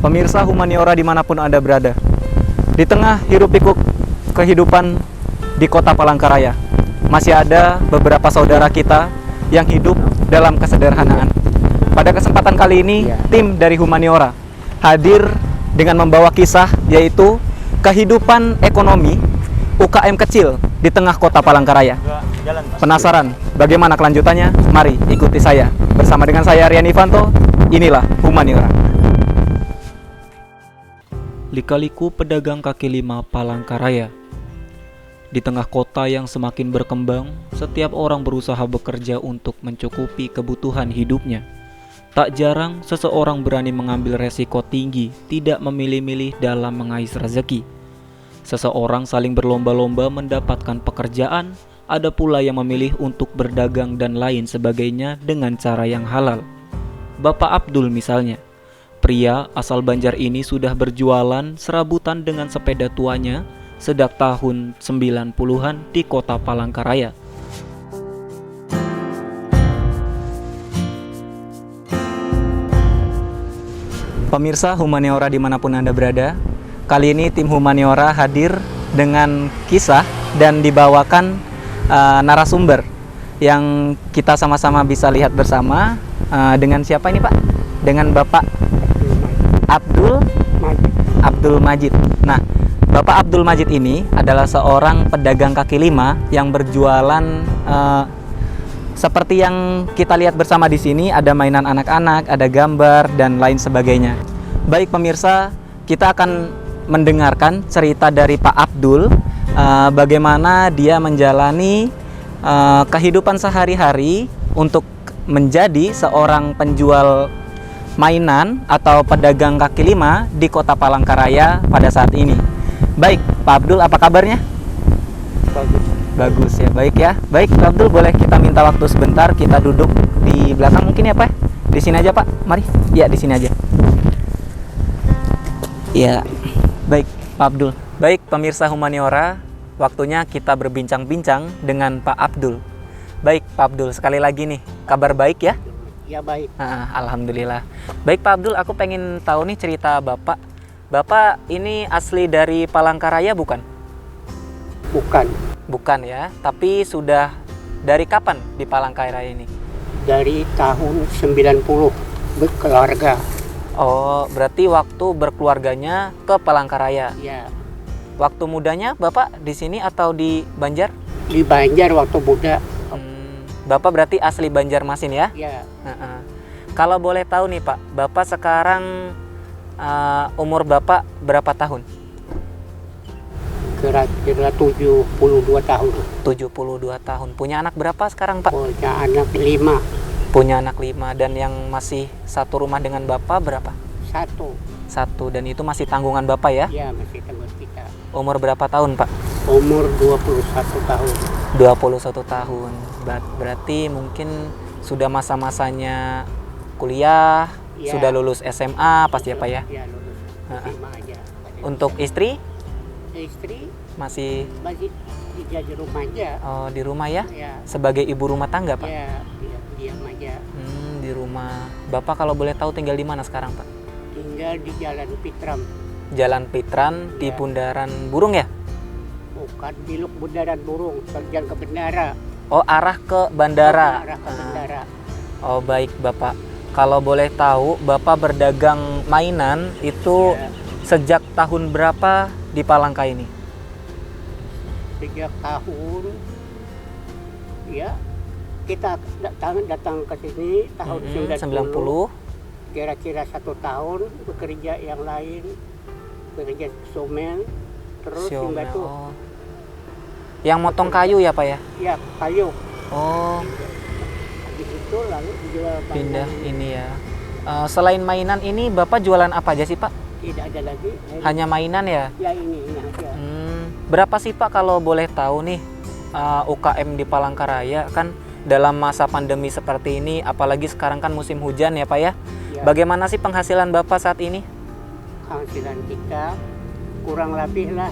Pemirsa Humaniora dimanapun Anda berada, di tengah hiruk-pikuk kehidupan di kota Palangkaraya, masih ada beberapa saudara kita yang hidup dalam kesederhanaan. Pada kesempatan kali ini, tim dari Humaniora hadir dengan membawa kisah, yaitu kehidupan ekonomi UKM kecil di tengah kota Palangkaraya. Penasaran bagaimana kelanjutannya? Mari ikuti saya. Bersama dengan saya Rian Ivanto, inilah Humaniora. Lika-liku pedagang kaki lima Palangkaraya. Di tengah kota yang semakin berkembang, setiap orang berusaha bekerja untuk mencukupi kebutuhan hidupnya. Tak jarang seseorang berani mengambil resiko tinggi, tidak memilih-milih dalam mengais rezeki. Seseorang saling berlomba-lomba mendapatkan pekerjaan, ada pula yang memilih untuk berdagang dan lain sebagainya dengan cara yang halal. Bapak Abdul misalnya. Pria asal Banjar ini sudah berjualan serabutan dengan sepeda tuanya sejak tahun 90-an di kota Palangkaraya. Pemirsa Humaniora dimanapun Anda berada, kali ini tim Humaniora hadir dengan kisah dan dibawakan narasumber yang kita sama-sama bisa lihat bersama. Dengan siapa ini Pak? Dengan Bapak Abdul Majid. Nah, Bapak Abdul Majid ini adalah seorang pedagang kaki lima yang berjualan seperti yang kita lihat bersama di sini. Ada mainan anak-anak, ada gambar dan lain sebagainya. Baik pemirsa, kita akan mendengarkan cerita dari Pak Abdul, bagaimana dia menjalani kehidupan sehari-hari untuk menjadi seorang penjual mainan atau pedagang kaki lima di kota Palangkaraya pada saat ini. Baik, Pak Abdul, apa kabarnya? Bagus ya, baik ya. Baik, Pak Abdul, boleh kita minta waktu sebentar, kita duduk di belakang mungkin ya Pak? Di sini aja Pak, mari. Ya, di sini aja. Ya, baik Pak Abdul. Baik, pemirsa Humaniora, waktunya kita berbincang-bincang dengan Pak Abdul. Baik, Pak Abdul, sekali lagi nih, kabar baik ya? Ya baik. Alhamdulillah. Baik Pak Abdul, aku pengen tahu nih cerita Bapak. Bapak ini asli dari Palangkaraya bukan? Bukan. Bukan ya, tapi sudah dari kapan di Palangkaraya ini? Dari tahun 90 berkeluarga. Oh, berarti waktu berkeluarganya ke Palangkaraya. Ya. Waktu mudanya Bapak di sini atau di Banjar? Di Banjar waktu muda. Bapak berarti asli Banjarmasin ya? Ya. Kalau boleh tahu nih Pak, Bapak sekarang umur Bapak berapa tahun? Kira-kira 72 tahun. 72 tahun. Punya anak berapa sekarang Pak? Punya anak 5. Punya anak 5. Dan yang masih satu rumah dengan Bapak berapa? 1. Dan itu masih tanggungan Bapak ya? Ya, masih tanggung kita. Umur berapa tahun Pak? Umur 21 tahun. 21 tahun. Berarti mungkin sudah masa-masanya kuliah, ya. Sudah lulus SMA pasti ya Pak ya? Ya, lulus SMA aja. Untuk istri? Istri masih di rumah aja. Oh, di rumah ya? Ya. Sebagai ibu rumah tangga Pak? Ya, diam aja. Di rumah. Bapak kalau boleh tahu tinggal di mana sekarang Pak? Tinggal di Jalan Pitram. Jalan Pitran di Bundaran Burung ya? Bukan di Bundaran Burung, jalan ke bandara. Oh, arah ke bandara. Arah ke bandara. Oh, baik Bapak. Kalau boleh tahu, Bapak berdagang mainan itu sejak tahun berapa di Palangka ini? Sejak tahun, ya kita datang ke sini tahun 90. Kira-kira 1 tahun bekerja yang lain, bekerja somen, terus batu. Oh. Yang motong kayu ya Pak ya? Ya, kayu. Oh. Habis itu lalu dijual pindah ini ya. Selain mainan ini Bapak jualan apa aja sih Pak? Tidak ada lagi. Hanya mainan ya? Ya ini aja. Berapa sih Pak kalau boleh tahu nih UKM di Palangkaraya kan dalam masa pandemi seperti ini, apalagi sekarang kan musim hujan ya Pak ya? Ya. Bagaimana sih penghasilan Bapak saat ini? Penghasilan kita kurang lebih lah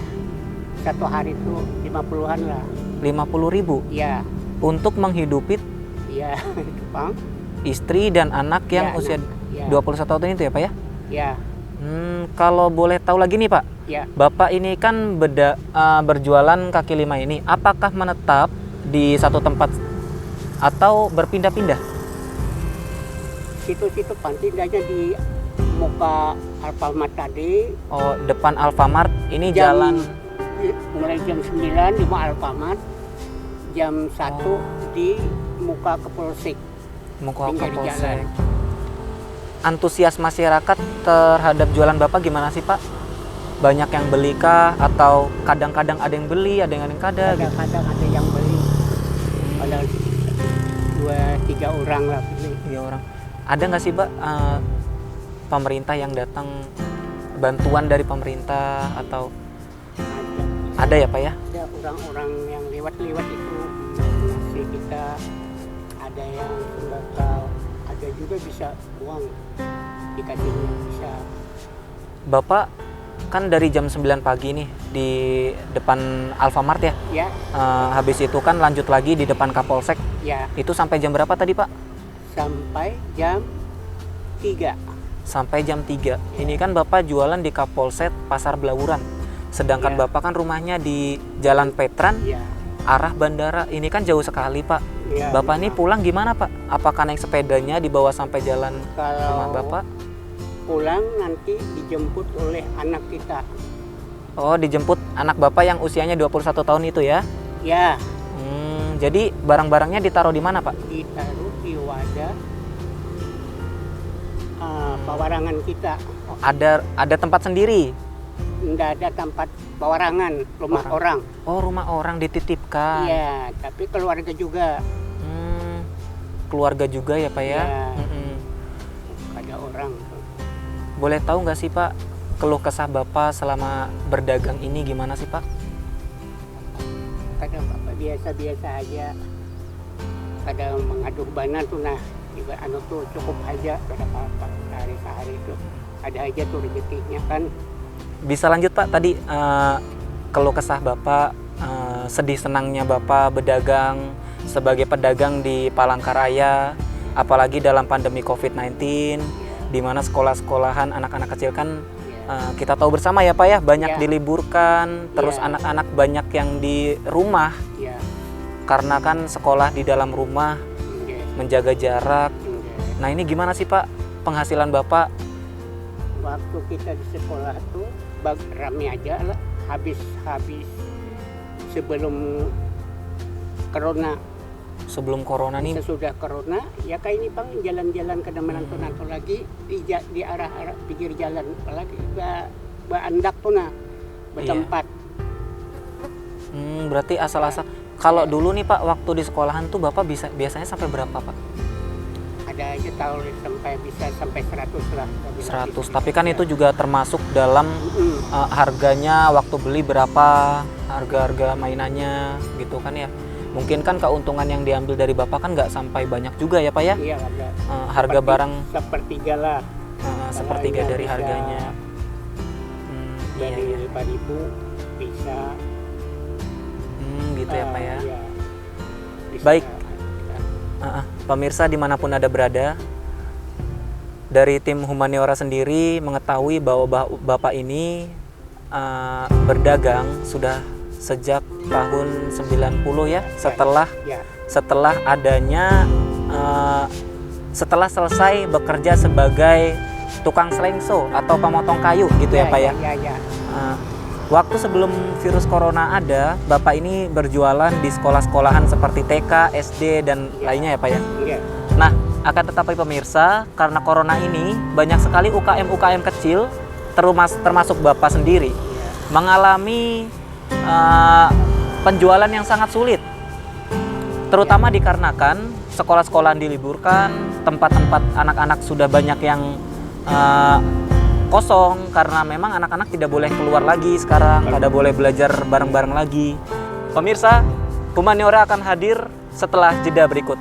satu hari itu 50-an lah. 50.000? Iya. Untuk menghidupi itu Bang. Istri dan anak yang usia 21 tahun itu ya Pak ya? Iya. Kalau boleh tahu lagi nih Pak, Ya, Bapak ini kan berjualan kaki lima ini, apakah menetap di satu tempat atau berpindah-pindah? situ-situ pantindanya di muka Alfamart tadi. Oh, depan Alfamart, ini Jam- jalan. Mulai jam 9 di muka Alfamart, jam 1 di muka Kepolsek. Muka pinggir Kapolsek. jalan. Antusias masyarakat terhadap jualan Bapak gimana sih Pak? Banyak yang beli kah? Atau kadang-kadang ada yang beli, ada yang kada gitu? Kadang-kadang ada yang beli, ada 2-3 orang lah beli. 3 orang. Ada nggak sih Pak pemerintah yang datang, bantuan dari pemerintah atau Ada, ada ya Pak ya? ada orang-orang yang lewat-lewat itu ngasih kita, ada yang sembako, ada juga bisa uang dikasihnya bisa. Bapak kan dari jam 9 pagi nih di depan Alfamart ya. Ya, Habis itu kan lanjut lagi di depan Kapolsek. ya, Itu sampai jam berapa tadi Pak? sampai jam 3. Sampai jam 3. Ini kan Bapak jualan di Kapolsek Pasar Blawuran. Sedangkan Ya. Bapak kan rumahnya di Jalan Petran, Ya, arah bandara. Ini kan jauh sekali Pak. ya. Bapak ini pulang gimana Pak? Apakah naik sepedanya dibawa sampai jalan rumah Kalau Bapak? pulang nanti dijemput oleh anak kita. Oh, dijemput anak Bapak yang usianya 21 tahun itu ya? Ya, Jadi barang-barangnya ditaruh di mana Pak? ditaruh di wadah pewarangan kita. Oh, ada tempat sendiri. Tidak ada tempat pewarangan, rumah orang. Oh, rumah orang dititipkan. Iya, tapi keluarga juga. Keluarga juga ya Pak ya? Ya. Mm-mm. Ada orang. Boleh tahu nggak sih Pak, keluh kesah Bapak selama berdagang ini gimana sih Pak? Kadang bapak biasa-biasa aja. Kadang mengaduh bana tuh, nah juga anu tuh cukup aja, ada apa-apa sehari-hari tuh. Ada aja tuh rezekinya kan. Bisa lanjut Pak, tadi keluh kesah Bapak, sedih senangnya Bapak berdagang sebagai pedagang di Palangkaraya, apalagi dalam pandemi COVID-19, di mana sekolah-sekolahan anak-anak kecil kan kita tahu bersama ya Pak ya, banyak Ya. diliburkan, terus Ya. anak-anak banyak yang di rumah Ya, karena kan sekolah di dalam rumah, enggak, menjaga jarak. enggak. Nah ini gimana sih Pak penghasilan Bapak? Waktu kita di sekolah tuh rame aja lah, habis sebelum corona. Sebelum corona nih, Sesudah corona ya kayak ini Bang, jalan-jalan ke nanto lagi di arah pinggir jalan, apalagi andak tuh nah bertempat. berarti asal-asal. Kalau dulu nih Pak, waktu di sekolahan tuh Bapak biasanya sampai berapa Pak? Ada aja tahu bisa sampai 100 lah. 100, tapi kan itu juga termasuk dalam Mm-mm. harganya, waktu beli berapa, harga-harga mainannya gitu kan ya. Mungkin kan keuntungan yang diambil dari Bapak kan nggak sampai banyak juga ya Pak ya. Iya ada. Harga barang sepertiga lah. sepertiga Kalau dari bisa harganya. Iya, Dari iya. 5.000 bisa. Gitu ya Pak ya. Iya. Bisa. Baik. Pemirsa dimanapun Anda berada, dari tim Humaniora sendiri mengetahui bahwa Bapak ini berdagang sudah sejak tahun 90 ya, setelah Ya. setelah selesai bekerja sebagai tukang selengso atau pemotong kayu gitu ya Pak ya. Ya. Waktu sebelum virus corona ada, Bapak ini berjualan di sekolah-sekolahan seperti TK, SD, dan lainnya ya Pak ya. Iya. Nah, akan tetapi pemirsa, karena corona ini banyak sekali UKM-UKM kecil, termasuk Bapak sendiri, mengalami penjualan yang sangat sulit. Terutama dikarenakan sekolah-sekolahan diliburkan, tempat-tempat anak-anak sudah banyak yang kosong karena memang anak-anak tidak boleh keluar lagi sekarang, tidak boleh belajar bareng-bareng lagi. Pemirsa, Humaniora akan hadir setelah jeda berikut.